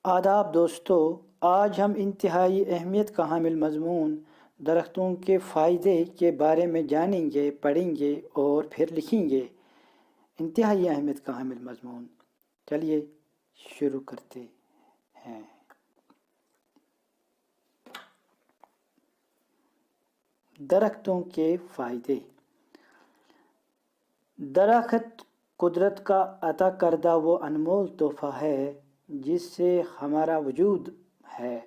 آداب دوستو، آج ہم انتہائی اہمیت کا حامل مضمون درختوں کے فائدے کے بارے میں جانیں گے، پڑھیں گے اور پھر لکھیں گے۔ انتہائی اہمیت کا حامل مضمون، چلیے شروع کرتے ہیں۔ درختوں کے فائدے۔ درخت قدرت کا عطا کردہ وہ انمول تحفہ ہے جس سے ہمارا وجود ہے۔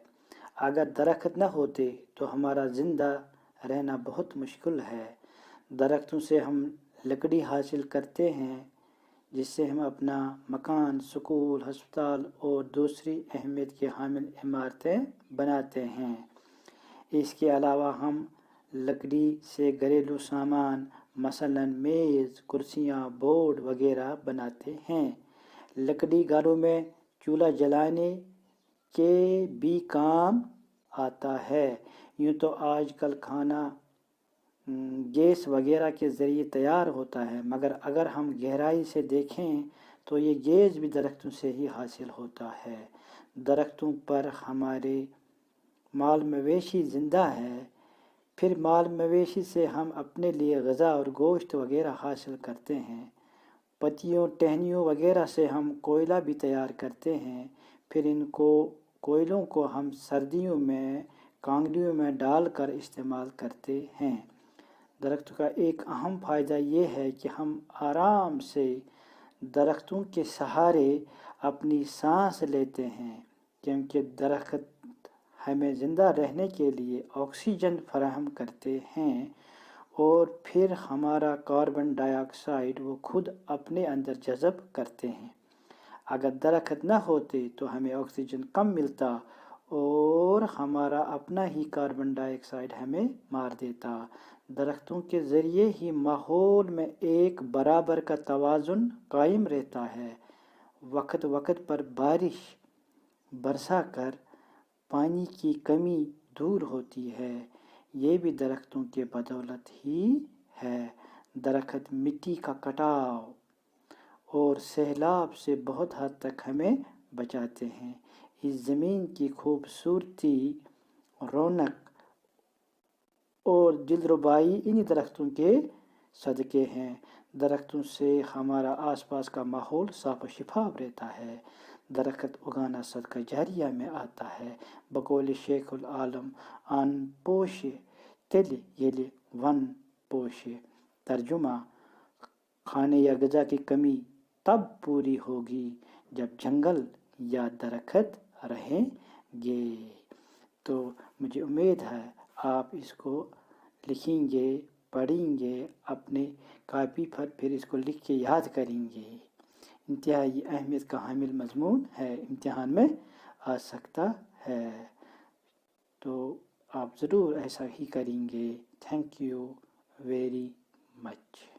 اگر درخت نہ ہوتے تو ہمارا زندہ رہنا بہت مشکل ہے۔ درختوں سے ہم لکڑی حاصل کرتے ہیں جس سے ہم اپنا مکان، سکول، ہسپتال اور دوسری اہمیت کے حامل عمارتیں بناتے ہیں۔ اس کے علاوہ ہم لکڑی سے گھریلو سامان مثلاً میز، کرسیاں، بورڈ وغیرہ بناتے ہیں۔ لکڑی گھروں میں چولہا جلانے کے بھی کام آتا ہے۔ یوں تو آج کل کھانا گیس وغیرہ کے ذریعے تیار ہوتا ہے، مگر اگر ہم گہرائی سے دیکھیں تو یہ گیس بھی درختوں سے ہی حاصل ہوتا ہے۔ درختوں پر ہمارے مال مویشی زندہ ہے، پھر مال مویشی سے ہم اپنے لیے غذا اور گوشت وغیرہ حاصل کرتے ہیں۔ پتیوں، ٹہنیوں وغیرہ سے ہم کوئلہ بھی تیار کرتے ہیں، پھر ان کوئلوں کو ہم سردیوں میں کانگڑیوں میں ڈال کر استعمال کرتے ہیں۔ درختوں کا ایک اہم فائدہ یہ ہے کہ ہم آرام سے درختوں کے سہارے اپنی سانس لیتے ہیں، کیونکہ درخت ہمیں زندہ رہنے کے لیے آکسیجن فراہم کرتے ہیں اور پھر ہمارا کاربن ڈائی آکسائیڈ وہ خود اپنے اندر جذب کرتے ہیں۔ اگر درخت نہ ہوتے تو ہمیں آکسیجن کم ملتا اور ہمارا اپنا ہی کاربن ڈائی آکسائیڈ ہمیں مار دیتا۔ درختوں کے ذریعے ہی ماحول میں ایک برابر کا توازن قائم رہتا ہے۔ وقت وقت پر بارش برسا کر پانی کی کمی دور ہوتی ہے، یہ بھی درختوں کے بدولت ہی ہے۔ درخت مٹی کا کٹاؤ اور سیلاب سے بہت حد تک ہمیں بچاتے ہیں۔ اس زمین کی خوبصورتی، رونق اور دلربائی انہی درختوں کے صدقے ہیں۔ درختوں سے ہمارا آس پاس کا ماحول صاف و شفاف رہتا ہے۔ درخت اگانا صدقہ جاریہ میں آتا ہے۔ بقول شیخ العالم ان پوشے تیل یلی ون پوشے۔ ترجمہ: کھانے یا غذا کی کمی تب پوری ہوگی جب جنگل یا درخت رہیں گے۔ تو مجھے امید ہے آپ اس کو لکھیں گے، پڑھیں گے، اپنے کاپی پر پھر اس کو لکھ کے یاد کریں گے۔ انتہائی اہمیت کا حامل مضمون ہے، امتحان میں آ سکتا ہے، تو آپ ضرور ایسا ہی کریں گے۔ Thank you very much.